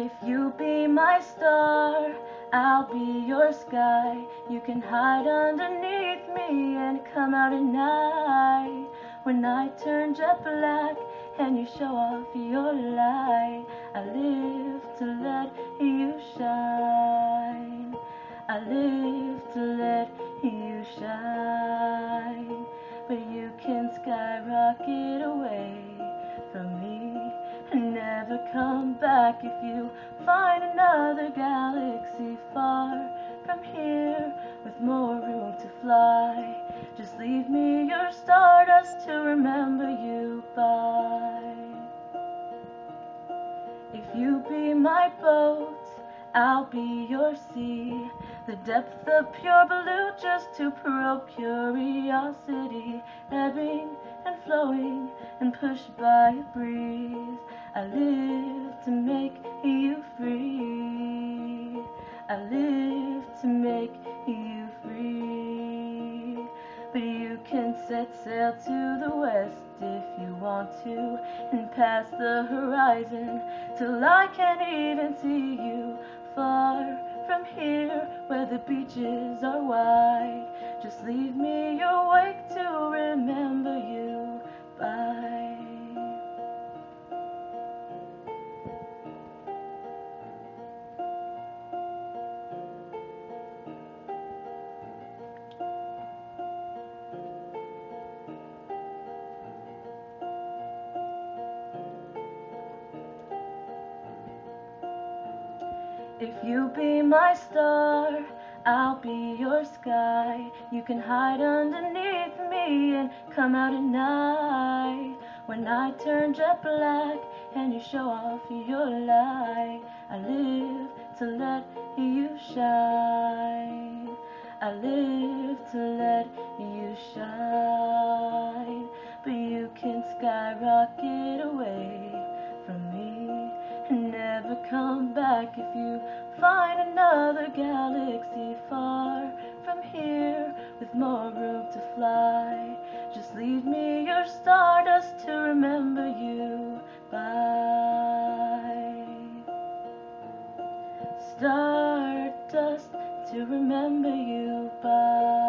If you be my star, I'll be your sky. You can hide underneath me and come out at night. When I turn jet black and you show off your light, I live to let you shine. I live to let you shine. But you can skyrocket away from me and never come back if you find another galaxy far from here with more room to fly. Just leave me your stardust to remember you by. If you be my boat, I'll be your sea. The depth of pure blue just to probe curiosity, ebbing and flowing and pushed by a breeze. I live to make you free. I live to make you free. But you can set sail to the west if you want to, and past the horizon till I can't even see you. Far from here where the beaches are wide, just leave me your wake to remember you by. If you be my star, I'll be your sky. You can hide underneath me and come out at night. When I turn jet black and you show off your light, I live to let you shine. I live to let you shine. But you can skyrocket away from me and never come back if you find another galaxy far from here with more room to fly. Just leave me your stardust to remember you by. Stardust to remember you by.